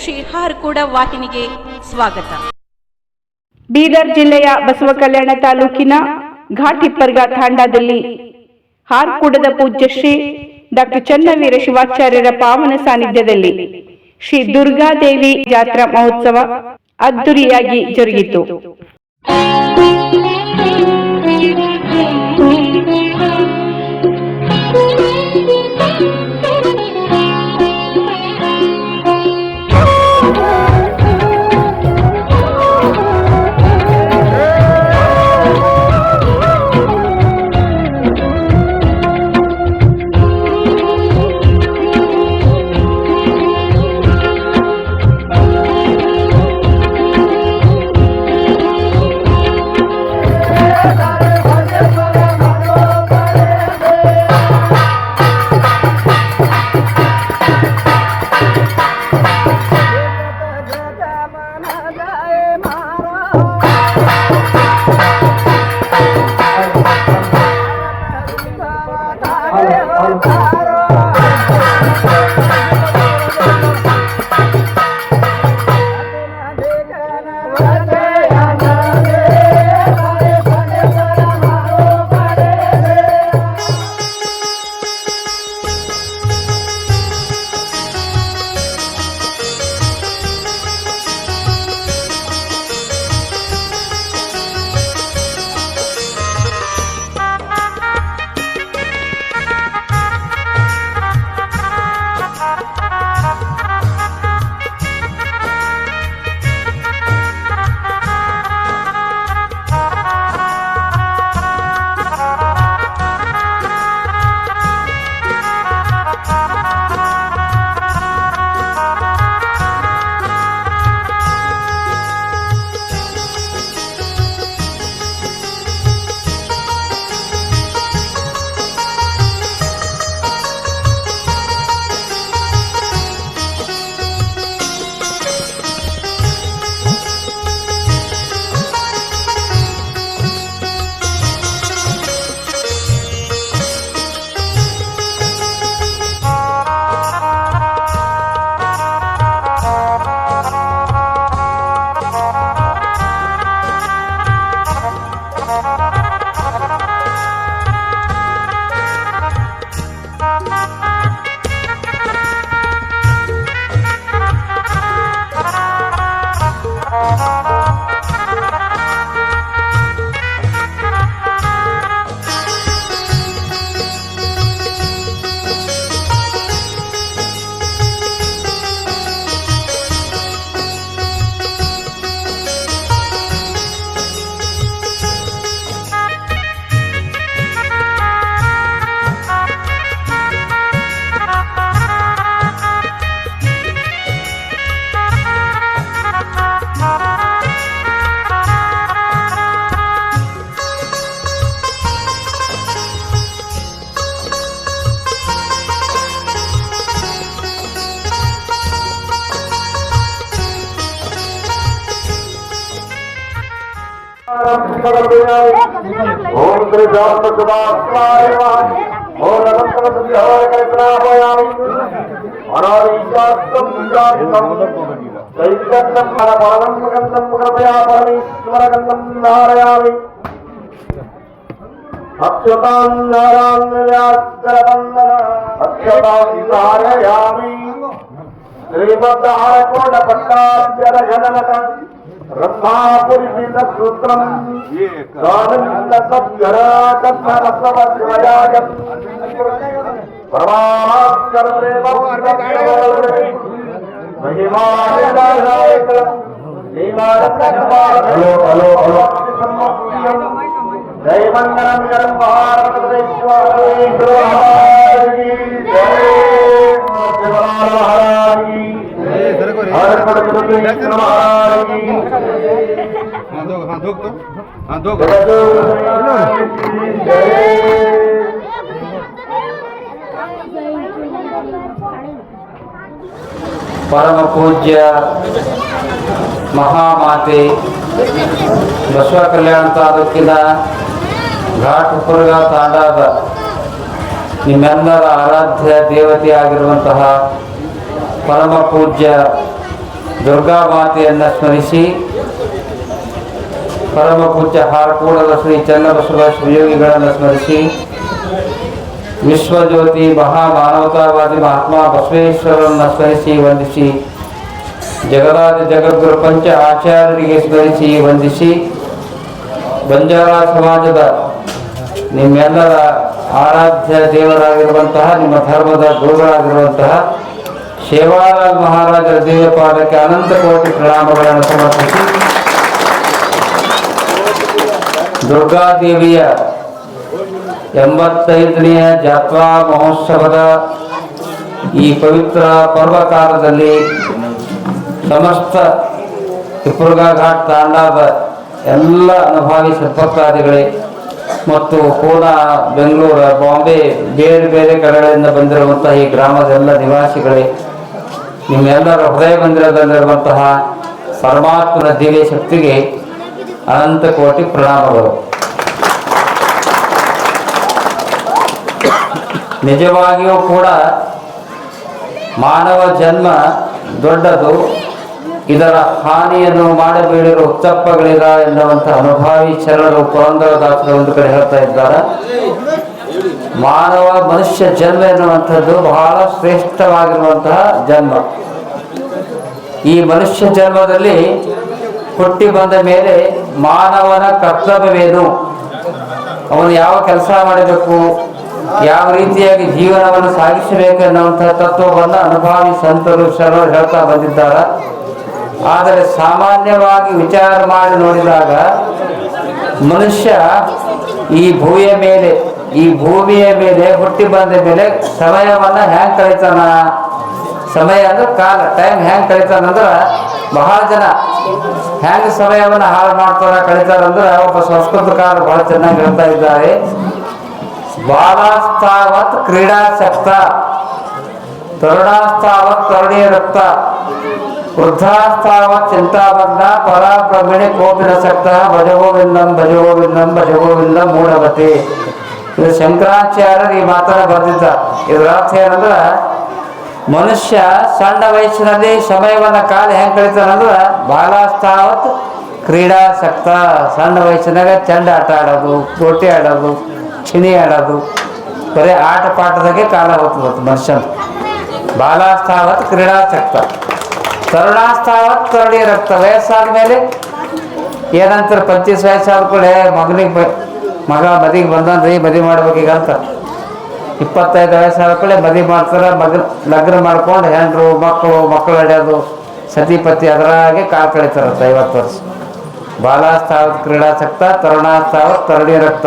ಶ್ರೀ ಹಾರ್ಕೂಡ ವಾಹಿನಿಗೆ ಸ್ವಾಗತ. ಬೀದರ್ ಜಿಲ್ಲೆಯ ಬಸವ ಕಲ್ಯಾಣ ತಾಲೂಕಿನ ಘಾಟಿಪ್ಪರ್ಗ ತಾಂಡಾದಲ್ಲಿ ಹಾರ್ಕೂಡದ ಪೂಜ್ಯ ಶ್ರೀ ಡಾಕ್ಟರ್ ಚನ್ನವೀರ ಶಿವಾಚಾರ್ಯರ ಪಾವನ ಸಾನ್ನಿಧ್ಯದಲ್ಲಿ ಶ್ರೀ ದುರ್ಗಾದೇವಿ ಜಾತ್ರಾ ಮಹೋತ್ಸವ ಅದ್ದೂರಿಯಾಗಿ ಜರುಗಿತು. ओम श्री जातकुमाराय नमः। ओम अनंत विहार कल्पनामयामि अनादिशास्त्रं जातं चैतन्यं परमं गन्धं कृपया परमेश्वर गन्धं धारयामि अक्षतां नारायणव्यासरवन्दना अक्षतां धारयामि श्रीमद्हारकोटपट्टाभ्यरघननक ब्रह्मापुरीत सूत्रम गानंद सद्गराकर्णरसवज्रयागं परमास्कर प्रेमवृत्तवरे महिमानदायक हेलो जयमंगलम गरम भारतदेश्वरेश्वर महाराज की परम पूज्य महामाते बसव कल्याण तालूकिನ ಘಾಟಿಪ್ಪರ್ಗ ತಾಂಡಾದ ನಿಮ್ಮೆಲ್ಲರ ಆರಾಧ್ಯ ದೇವತೆಯಾಗಿರುವಂತಹ ಪರಮ ಪೂಜ್ಯ ದುರ್ಗಾ ಮಾತೆಯನ್ನು ಸ್ಮರಿಸಿ ಪರಮ ಪೂಜ್ಯ ಹಾರ್ಕೂಡದ ಶ್ರೀ ಚನ್ನಬಸವ ಶಿವಯೋಗಿಗಳನ್ನು ಸ್ಮರಿಸಿ ವಿಶ್ವಜ್ಯೋತಿ ಮಹಾಮಾನವತಾವಾದಿ ಮಹಾತ್ಮ ಬಸವೇಶ್ವರರನ್ನು ಸ್ಮರಿಸಿ ವಂದಿಸಿ ಜಗದಾದಿ ಜಗದ್ಗುರು ಪಂಚ ಆಚಾರ್ಯರಿಗೆ ಸ್ಮರಿಸಿ ವಂದಿಸಿ ಬಂಜಾರ ಸಮಾಜದ ನಿಮ್ಮೆಲ್ಲರ ಆರಾಧ್ಯ ದೇವರಾಗಿರುವಂತಹ ನಿಮ್ಮ ಧರ್ಮದ ಗುರುಗಳಾಗಿರುವಂತಹ ಸೇವಾಲಾಲ್ ಮಹಾರಾಜರ ದಿವ್ಯ ಪಾದಕ್ಕೆ ಅನಂತ ಕೋಟಿ ಪ್ರಣಾಮಗಳನ್ನು ಸಮರ್ಪಿಸಿ ದುರ್ಗಾದೇವಿಯ 85ನೆಯ ಜಾತ್ರಾ ಮಹೋತ್ಸವದ ಈ ಪವಿತ್ರ ಪರ್ವಕಾಲದಲ್ಲಿ ಸಮಸ್ತ ಹಿಪ್ಪುರ್ಗಾ ಘಾಟ್ ತಾಂಡಾದ ಎಲ್ಲ ಅನುಭಾವಿ ಸದ್ಭಕ್ತಾದಿಗಳೇ ಮತ್ತು ಪೂನಾ ಬೆಂಗಳೂರು ಬಾಂಬೆ ಬೇರೆ ಬೇರೆ ಕಡೆಗಳಿಂದ ಬಂದಿರುವಂತಹ ಈ ಗ್ರಾಮದ ಎಲ್ಲ ನಿವಾಸಿಗಳೇ, ನಿಮ್ಮೆಲ್ಲರ ಹೃದಯ ಮಂದಿರದಲ್ಲಿರುವಂತಹ ಪರಮಾತ್ಮನ ದಿವ್ಯ ಶಕ್ತಿಗೆ ಅನಂತ ಕೋಟಿ ಪ್ರಣಾಮಗಳು. ನಿಜವಾಗಿಯೂ ಕೂಡ ಮಾನವ ಜನ್ಮ ದೊಡ್ಡದು, ಇದರ ಹಾನಿಯನ್ನು ಮಾಡಬೇಡಿರೋ ಉತ್ತಪ್ಪಗಳಿದ ಎನ್ನುವಂಥ ಅನುಭಾವಿ ಶರಣರು ಪುರಂದರದಾಸರ ಒಂದು ಕಡೆ ಹೇಳ್ತಾ ಇದ್ದಾರೆ. ಮನುಷ್ಯ ಜನ್ಮ ಎನ್ನುವಂಥದ್ದು ಬಹಳ ಶ್ರೇಷ್ಠವಾಗಿರುವಂತಹ ಜನ್ಮ. ಈ ಮನುಷ್ಯ ಜನ್ಮದಲ್ಲಿ ಹುಟ್ಟಿ ಬಂದ ಮೇಲೆ ಮಾನವನ ಕರ್ತವ್ಯವೇನು, ಅವನು ಯಾವ ಕೆಲಸ ಮಾಡಬೇಕು, ಯಾವ ರೀತಿಯಾಗಿ ಜೀವನವನ್ನು ಸಾಗಿಸಬೇಕು ಎನ್ನುವಂತಹ ತತ್ವವನ್ನು ಅನುಭಾವಿ ಸಂತರು ಶರಣರು ಹೇಳ್ತಾ ಬಂದಿದ್ದಾರೆ. ಆದರೆ ಸಾಮಾನ್ಯವಾಗಿ ವಿಚಾರ ಮಾಡಿ ನೋಡಿದಾಗ ಮನುಷ್ಯ ಈ ಭೂಮಿಯ ಮೇಲೆ ಹುಟ್ಟಿ ಬಂದ ಮೇಲೆ ಸಮಯವನ್ನು ಹ್ಯಾಂಗ್ ಕಳೀತಾನ, ಸಮಯ ಅಂದ್ರೆ ಕಾಲ, ಟೈಮ್ ಹ್ಯಾಂಗ್ ಕಳೀತಾನಂದ್ರೆ ಬಹಳ ಜನ ಹ್ಯಾಂಗ್ ಸಮಯವನ್ನು ಹಾಳು ಕಳೀತಾರಂದ್ರೆ ಒಬ್ಬ ಸಂಸ್ಕೃತಕಾರ ಬಹಳ ಚೆನ್ನಾಗಿ ಹೇಳ್ತಾ ಇದ್ದಾರೆ. ಬಾಲಾಸ್ತಾವತ್ ಕ್ರೀಡಾಸಕ್ತ, ತರುಣಾಸ್ತಾವತ್ ತರುಣೀಯ ರಕ್ತ, ವೃದ್ಧಾಸ್ತಾವತ್ ಚಿಂತಾಮಗ್ನ, ಪರಾಬ್ರಹ್ಮಣಿ ಕೋಪಿನಸಕ್ತ, ಭಜಗೋವಿಂದಂ ಭಜಗೋವಿಂದಂ ಭಜಗೋವಿಂದಂ ಮೂಢವತಿ. ಇದು ಶಂಕರಾಚಾರ್ಯರು ಈ ಮಾತನ್ನ ಬರೆದಿದ್ದ. ಇದರ ಅರ್ಥ ಏನಂದ್ರೆ ಮನುಷ್ಯ ಸಣ್ಣ ವಯಸ್ಸಿನಲ್ಲಿ ಸಮಯವನ್ನು ಕಾಲ ಹೆಂಗೆ ಕಳೀತಾನಂದ್ರೆ ಬಾಲಾಸ್ತಾವತ್ ಕ್ರೀಡಾಸಕ್ತ, ಸಣ್ಣ ವಯಸ್ಸಿನಾಗ ಚೆಂಡ ಆಟ ಆಡೋದು, ಗೋಟಿ ಆಡೋದು, ಚಿನಿ ಆಡೋದು, ಬರೀ ಆಟ ಪಾಠದಾಗೆ ಕಾಲ ಹೋಗ್ತದೆ ಮನುಷ್ಯನ. ಬಾಲಾಸ್ತಾವತ್ ಕ್ರೀಡಾಸಕ್ತ, ತರುಣಾಸ್ತಾವತ್ ತರುಣೀಯ ರಕ್ತ, ವಯಸ್ಸಾದ ಮೇಲೆ ಏನಂತಾರೆ 25 ವಯಸ್ಸಾದ ಕೂಡ ಮಗ ಮದಿಗೆ ಬಂದನ್ರಿ ಮದುವೆ ಮಾಡ್ಬೇಕೀಗ ಅಂತ. 25 ವಯಸ್ಸಾದ ಕೂಡ ಮದುವೆ ಮಾಡ್ತಾರೆ, ಲಗ್ನ ಮಾಡ್ಕೊಂಡು ಹೆಂಡ್ರು ಮಕ್ಕಳು ಹಿಡಿಯೋದು, ಸತಿಪತಿ ಅದರಾಗೆ ಕಾಲ ಕಳೀತಾರಂತ 50 ವರ್ಷ. ಬಾಲಾಸ್ತಾವತ್ ಕ್ರೀಡಾಸಕ್ತ, ತರುಣಾಸ್ತಾವತ್ ತರುಣೀಯ ರಕ್ತ.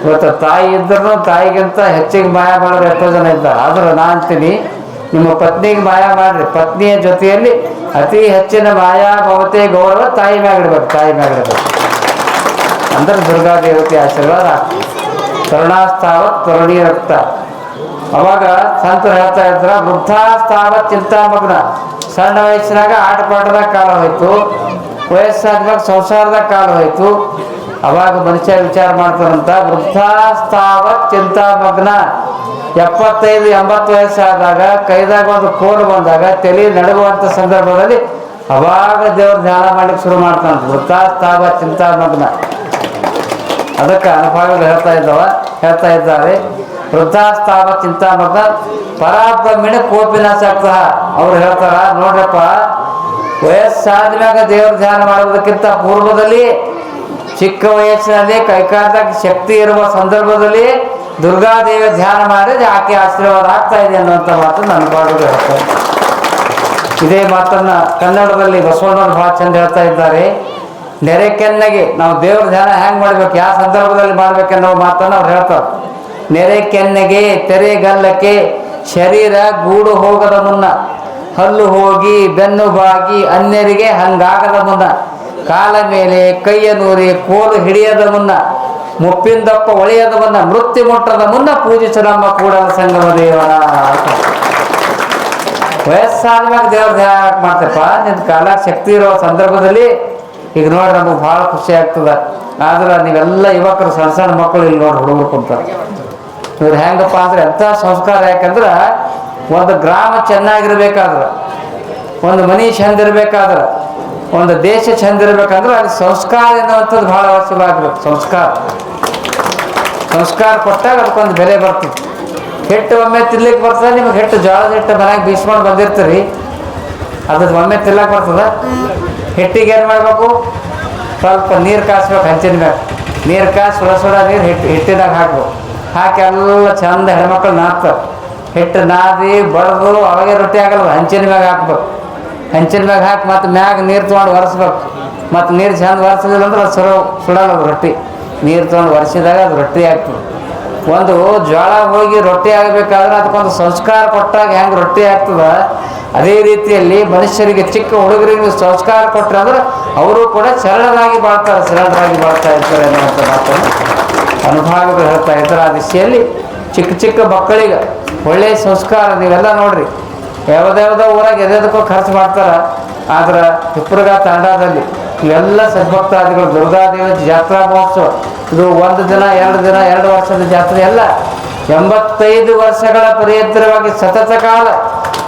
ಇವತ್ತು ತಾಯಿ ಇದ್ರೂ ತಾಯಿಗಿಂತ ಹೆಚ್ಚಿಗೆ ಮಾಯ ಮಾಡೋರು ಎಷ್ಟೋ ಜನ ಇದ್ದಾರೆ. ಆದ್ರೆ ನಾನು ಅಂತೀನಿ, ನಿಮ್ಮ ಪತ್ನಿಗೆ ಮಾಯ ಮಾಡ್ರಿ, ಪತ್ನಿಯ ಜೊತೆಯಲ್ಲಿ ಅತಿ ಹೆಚ್ಚಿನ ಮಾಯಾ ಮಮತೆ ಗೌರವ ತಾಯಿ ಮ್ಯಾಗಿಡ್ಬೇಕು, ಅಂದ್ರೆ ದುರ್ಗಾ ದೇವತೆ ಆಶೀರ್ವಾದ ಆಗ್ತದೆ. ತರುಣಾಸ್ತಾವತ್ ತರುಣೀಯ ರಕ್ತ. ಅವಾಗ ಸಂತರು ಹೇಳ್ತಾ ಇದ್ರ, ವೃದ್ಧಾಸ್ತಾವತ್ ಚಿಂತಾಮಗ್ನ, ಸಣ್ಣ ವಯಸ್ಸಿನಾಗ ಆಟ ಪಾಠದಾಗ ಕಾಲ ಹೋಯ್ತು, ವಯಸ್ಸಾದ್ಮೇಲೆ ಸಂಸಾರದಾಗ ಕಾಲ ಹೋಯ್ತು. ಅವಾಗ ಮನುಷ್ಯ ವಿಚಾರ ಮಾಡ್ತಾರಂತ, ವೃದ್ಧಾಸ್ತಾವತ್ ಚಿಂತಾಮಗ್ನ, 75-80 ವಯಸ್ಸಾದಾಗ ಕೈದಾಗ ಒಂದು ಕೋಲು ಬಂದಾಗ ತಲೆ ನಡುಗುವಂಥ ಸಂದರ್ಭದಲ್ಲಿ ಅವಾಗ ದೇವ್ರ ಧ್ಯಾನ ಮಾಡ್ಲಿಕ್ಕೆ ಶುರು ಮಾಡ್ತಾನ. ವೃದ್ಧಾಸ್ತಾವತ್ ಚಿಂತಾಮಗ್ನ. ಅದಕ್ಕೆ ಅನುಭಾವಿಗಳು ಹೇಳ್ತಾ ಇದ್ದಾರೆ, ವೃದ್ಧಾಸ್ತಾವತ್ ಚಿಂತಾಮಗ್ನ ಪರಾಬ್ರಹ್ಮಣ ಕೋಪಿನಾಸಕ್ತ. ಅವ್ರು ಹೇಳ್ತಾರ, ನೋಡ್ರಪ್ಪ, ವಯಸ್ಸಾದ್ಮ್ಯಾಗ ದೇವ್ರ ಧ್ಯಾನ ಮಾಡೋದಕ್ಕಿಂತ ಪೂರ್ವದಲ್ಲಿ ಚಿಕ್ಕ ವಯಸ್ಸಿನಲ್ಲಿ ಕೈಕಾಲದಾಗ ಶಕ್ತಿ ಇರುವ ಸಂದರ್ಭದಲ್ಲಿ ದುರ್ಗಾದೇವಿ ಧ್ಯಾನ ಮಾಡಿದ್ರೆ ಆಕೆ ಆಶೀರ್ವಾದ ಆಗ್ತಾ ಇದೆ ಅನ್ನುವಂಥ ಮಾತನ್ನು ಅನುಭಾವಿಗಳು ಹೇಳ್ತಾರೆ. ಇದೇ ಮಾತನ್ನ ಕನ್ನಡದಲ್ಲಿ ಬಸವಣ್ಣವ್ರು ಭಾಳ ಚಂದ ಹೇಳ್ತಾ ಇದ್ದಾರೆ. ನೆರೆ ಕೆನ್ನೆಗೆ ನಾವು ದೇವ್ರ ಧ್ಯಾನ ಹೆಂಗೆ ಮಾಡ್ಬೇಕು, ಯಾವ ಸಂದರ್ಭದಲ್ಲಿ ಮಾಡ್ಬೇಕನ್ನೋ ಮಾತನ್ನು ಅವ್ರು ಹೇಳ್ತಾರೆ. ನೆರೆ ಕೆನ್ನೆಗೆ ತೆರೆಗಲ್ಲಕ್ಕೆ ಶರೀರ ಗೂಡು ಹೋಗದ ಮುನ್ನ, ಹಲ್ಲು ಹೋಗಿ ಬೆನ್ನು ಬಾಗಿ ಅನ್ಯರಿಗೆ ಹಂಗಾಗದ ಮುನ್ನ, ಕಾಲ ಮೇಲೆ ಕೈಯ ನೂರಿ ಕೋಲು ಹಿಡಿಯದ ಮುನ್ನ, ಮುಪ್ಪಿಂದಪ್ಪ ಒಳೆಯದ ಮುನ್ನ, ಮೃತ್ಯು ಮುಟ್ಟದ ಮುನ್ನ ಪೂಜಿಸ ನಮ್ಮ ಕೂಡಲ ಸಂಗಮ ದೇವನ. ವಯಸ್ಸಾದ್ಮ್ಯಾಗ ದೇವ್ರ ಧ್ಯಾನ ಮಾಡ್ತಪ್ಪ, ನಿನ್ನ ಕಾಲ ಶಕ್ತಿ ಇರೋ ಸಂದರ್ಭದಲ್ಲಿ. ಈಗ ನೋಡ್ರಿ, ನಮಗೆ ಭಾಳ ಖುಷಿ ಆಗ್ತದೆ. ಆದ್ರೆ ನೀವೆಲ್ಲ ಯುವಕರು, ಸಣ್ಣ ಸಣ್ಣ ಮಕ್ಕಳು ಇಲ್ಲಿ ನೋಡಿ ಹುಡುಗರು ಕುಂತಾರೆ. ಇವ್ರು ಹೆಂಗಪ್ಪ ಅಂದ್ರೆ ಎಂಥ ಸಂಸ್ಕಾರ, ಯಾಕಂದ್ರೆ ಒಂದು ಗ್ರಾಮ ಚೆನ್ನಾಗಿರ್ಬೇಕಾದ್ರೆ ಒಂದು ಮನೆ ಚಂದ ಇರಬೇಕಾದ್ರೆ, ಒಂದು ದೇಶ ಚಂದ ಇರಬೇಕಂದ್ರೆ ಅಲ್ಲಿ ಸಂಸ್ಕಾರ ಎನ್ನುವಂಥದ್ದು ಭಾಳ ಅವಶ್ಯವಾಗಬೇಕು. ಸಂಸ್ಕಾರ ಕೊಟ್ಟಾಗ ಅದಕ್ಕೊಂದು ಬೆಲೆ ಬರ್ತದೆ. ಹಿಟ್ಟು ಒಮ್ಮೆ ತಿನ್ಲಿಕ್ಕೆ ಬರ್ತದೆ. ನಿಮಗೆ ಹಿಟ್ಟು ಜೋಳದ ಹಿಟ್ಟು ಮನೆಯಾಗ ಬೀಸ್ಕೊಂಡು ಬಂದಿರ್ತೀರಿ, ಅದ್ರದ್ದು ಒಮ್ಮೆ ತಿನ್ಲಕ್ಕೆ ಬರ್ತದೆ. ಹಿಟ್ಟಿಗೆ ಏನು ಮಾಡಬೇಕು? ಸ್ವಲ್ಪ ನೀರು ಕಾಸ್ಬೇಕು. ಹಂಚಿನ ಮ್ಯಾಗ ನೀರು ಕಾಸಿ ಸುಡ ನೀರು ಹಿಟ್ಟಿನಾಗ ಹಾಕ್ಬೇಕು. ಹಾಕಿ ಎಲ್ಲ ಚಂದ ಹೆಣ್ಮಕ್ಳು ನಾದ್ತಾರೆ. ಹಿಟ್ಟು ನಾದಿ ಬಡ್ದು ಅವಾಗೆ ರೊಟ್ಟಿ ಆಗಲ್ಲ. ಹಂಚಿನ ಮ್ಯಾಗ ಹಾಕ್ಬೇಕು. ಹಂಚಿನ ಮ್ಯಾಗ ಹಾಕಿ ಮತ್ತು ಮ್ಯಾಗ ನೀರು ತೊಗೊಂಡು ಒರೆಸ್ಬೇಕು. ಮತ್ತು ನೀರು ಚಂದ ಒರೆಸಲಿಲ್ಲ ಅಂದ್ರೆ ಅದು ಸುಡಲ್ಲ ಅದು ರೊಟ್ಟಿ. ನೀರು ತೊಗೊಂಡು ಒರೆಸಿದಾಗ ಅದು ರೊಟ್ಟಿ ಆಗ್ತದೆ. ಒಂದು ಜೋಳ ಹೋಗಿ ರೊಟ್ಟಿ ಆಗಬೇಕಾದ್ರೆ ಅದಕ್ಕೊಂದು ಸಂಸ್ಕಾರ ಕೊಟ್ಟಾಗ ಹೆಂಗೆ ರೊಟ್ಟಿ ಆಗ್ತದೆ, ಅದೇ ರೀತಿಯಲ್ಲಿ ಮನುಷ್ಯರಿಗೆ, ಚಿಕ್ಕ ಹುಡುಗರಿಗೆ ಸಂಸ್ಕಾರ ಕೊಟ್ಟರೆ ಅಂದ್ರೆ ಅವರು ಕೂಡ ಸರಳರಾಗಿ ಬಾಳ್ತಾ ಇರ್ತಾರೆ ಅನ್ನುವಂಥ ಮಾತನ್ನು ಅನುಭವಿಗಳು ಹೇಳ್ತಾ ಇರ್ತಾರೆ. ಆ ದಿಶೆಯಲ್ಲಿ ಚಿಕ್ಕ ಮಕ್ಕಳಿಗೆ ಒಳ್ಳೆಯ ಸಂಸ್ಕಾರ ನೀವೆಲ್ಲ ನೋಡ್ರಿ. ಯಾವುದ್ಯಾವುದೋ ಊರಾಗ ಎದೆದಕ್ಕೂ ಖರ್ಚು ಮಾಡ್ತಾರೆ. ಆದ್ರೆ ಹಿಪ್ಪರಗ ತಾಂಡಾದಲ್ಲಿ ಇವೆಲ್ಲ ಸದ್ಭಕ್ತಾದಿಗಳು ದುರ್ಗಾದೇವಿ ಜಾತ್ರಾ ಮಹೋತ್ಸವ, ಇದು 1 ದಿನ 2 ದಿನ 2 ವರ್ಷದ ಜಾತ್ರೆ ಎಲ್ಲ 85 ವರ್ಷಗಳ ಪರ್ಯಂತರವಾಗಿ ಸತತ ಕಾಲ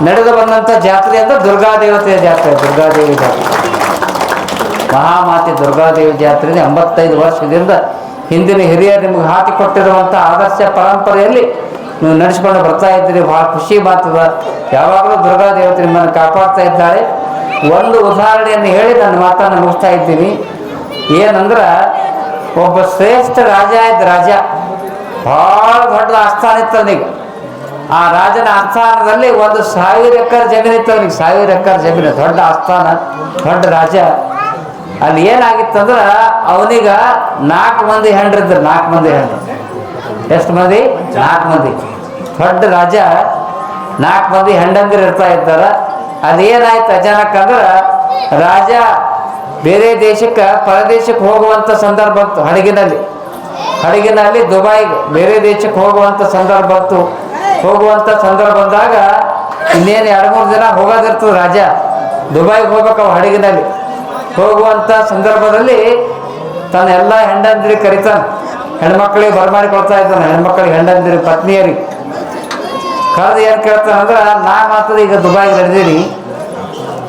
ನಡೆದು ಬಂದಂಥ ಜಾತ್ರೆ ಅಂತ ದುರ್ಗಾದೇವತೆಯ ಜಾತ್ರೆ. ದುರ್ಗಾದೇವಿ ಜಾತ್ರೆ, ಮಹಾಮಾತೆ ದುರ್ಗಾದೇವಿ ಜಾತ್ರೆ 85 ವರ್ಷದಿಂದ ಹಿಂದಿನ ಹಿರಿಯರು ನಿಮಗೆ ಹಾಕಿಕೊಟ್ಟಿರುವಂಥ ಆದರ್ಶ ಪರಂಪರೆಯಲ್ಲಿ ನೀವು ನಡೆಸ್ಕೊಂಡು ಬರ್ತಾ ಇದ್ದೀರಿ. ಭಾಳ ಖುಷಿ ಮಾತದ. ಯಾವಾಗಲೂ ದುರ್ಗಾದೇವತೆ ನಿಮ್ಮನ್ನು ಕಾಪಾಡ್ತಾ ಇದ್ದಾಳೆ. ಒಂದು ಉದಾಹರಣೆಯನ್ನು ಹೇಳಿ ನನ್ನ ಮಾತನ್ನು ಮುಗಿಸ್ತಾ ಇದ್ದೀನಿ. ಏನಂದ್ರೆ, ಒಬ್ಬ ಶ್ರೇಷ್ಠ ರಾಜ ಭಾಳ ದೊಡ್ಡ ಆಸ್ಥಾನ ಇತ್ತು ಅವನಿಗೆ. ಆ ರಾಜನ ಆಸ್ಥಾನದಲ್ಲಿ 1,000 ಎಕರೆ ಜಮೀನು ಇತ್ತು ಅವನಿಗೆ. 1000 ಎಕರೆ ಜಮೀನು, ದೊಡ್ಡ ಆಸ್ಥಾನ, ದೊಡ್ಡ ರಾಜ. ಅಲ್ಲಿ ಏನಾಗಿತ್ತಂದ್ರೆ ಅವನಿಗ 4 ಮಂದಿ ಹೆಂಡ್ರಿದ್ರು. 4 ಮಂದಿ ಹೆಂಡ್ರು. ಎಷ್ಟು ಮಂದಿ? 4 ಮಂದಿ. ದೊಡ್ಡ ರಾಜ, 4 ಮಂದಿ ಹೆಂಡಂದಿರು ಇರ್ತಾ ಇದ್ದಾರೆ. ಅದೇನಾಯ್ತು ಅಚಾನಕ್ ಅಂದ್ರೆ, ರಾಜ ಬೇರೆ ದೇಶಕ್ಕೆ ಪರದೇಶಕ್ಕೆ ಹೋಗುವಂಥ ಸಂದರ್ಭ ಬಂತು. ಹಡಗಿನಲ್ಲಿ ದುಬೈಗೆ ಬೇರೆ ದೇಶಕ್ಕೆ ಹೋಗುವಂಥ ಸಂದರ್ಭ ಬಂತು. ಹೋಗುವಂಥ ಸಂದರ್ಭ ಬಂದಾಗ ಇನ್ನೇನು 2-3 ದಿನ ಹೋಗೋದಿರ್ತದೆ. ರಾಜ ದುಬೈಗೆ ಹೋಗ್ಬೇಕು. ಹಡಗಿನಲ್ಲಿ ಹೋಗುವಂಥ ಸಂದರ್ಭದಲ್ಲಿ ತನ್ನ ಎಲ್ಲ ಹೆಂಡಂದಿರಿಗೆ ಕರಿತಾನೆ. ಹೆಣ್ಮಕ್ಳಿಗೆ ಬರಮಾಡಿಕೊಳ್ತಾ ಇದ್ದಾನೆ. ಹೆಣ್ಮಕ್ಳಿಗೆ, ಹೆಂಡಂದಿರಿ, ಪತ್ನಿಯರಿಗೆ ಕರೆದು ಏನು ಕೇಳ್ತಾನಂದ್ರೆ, ನಾ ಮಾತ್ರ ಈಗ ದುಬೈಗೆ ನಡೆದೀನಿ,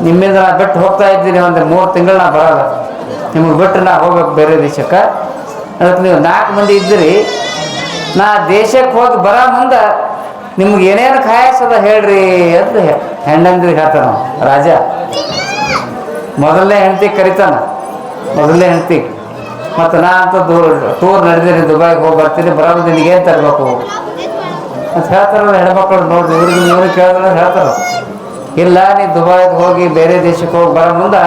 ನಿಮ್ಮಿಂದ ನಾ ಬಿಟ್ಟು ಹೋಗ್ತಾ ಇದ್ದೀನಿ. ಒಂದು 3 ತಿಂಗಳು ನಾ ಬರಲ್ಲ, ನಿಮಗೆ ಬಿಟ್ಟು ನಾ ಹೋಗ್ಬೇಕು ಬೇರೆ ದೇಶಕ್ಕೆ. ಅದಕ್ಕೆ ನೀವು 4 ಮಂದಿ ಇದ್ದೀರಿ. ನಾ ದೇಶಕ್ಕೆ ಹೋಗಿ ಬರೋ ಮುಂದೆ ನಿಮ್ಗೆ ಏನೇನು ಖಾಯಸದ ಹೇಳ್ರಿ ಅಂತ ಹೆಂಡಂದ್ರಿಗೆ ಹೇಳ್ತಾನ ರಾಜ. ಮೊದಲನೇ ಹೆಂಡತಿ ಕರಿತಾನ. ಮೊದಲನೇ ಹೆಂಡತಿ ಮತ್ತು ನಾ ಅಂತ ಟೂರ್ ನಡೆದೀನಿ, ದುಬೈಗೆ ಹೋಗಿ ಬರ್ತೀನಿ, ಬರೋ ನಿನಗೇನು ತರಬೇಕು ಅಂತ ಹೇಳ್ತಾರಲ್ಲ ಹೆಣ್ಮಕ್ಳು. ನೋಡ್ರಿ, ಇವ್ರಿಗೆ ಕೇಳಿದ್ರೆ ಹೇಳ್ತಾರ, ಇಲ್ಲ ನೀ ದುಬೈಗೆ ಹೋಗಿ ಬೇರೆ ದೇಶಕ್ಕೆ ಹೋಗಿ ಬರೋ ಮುಂದೆ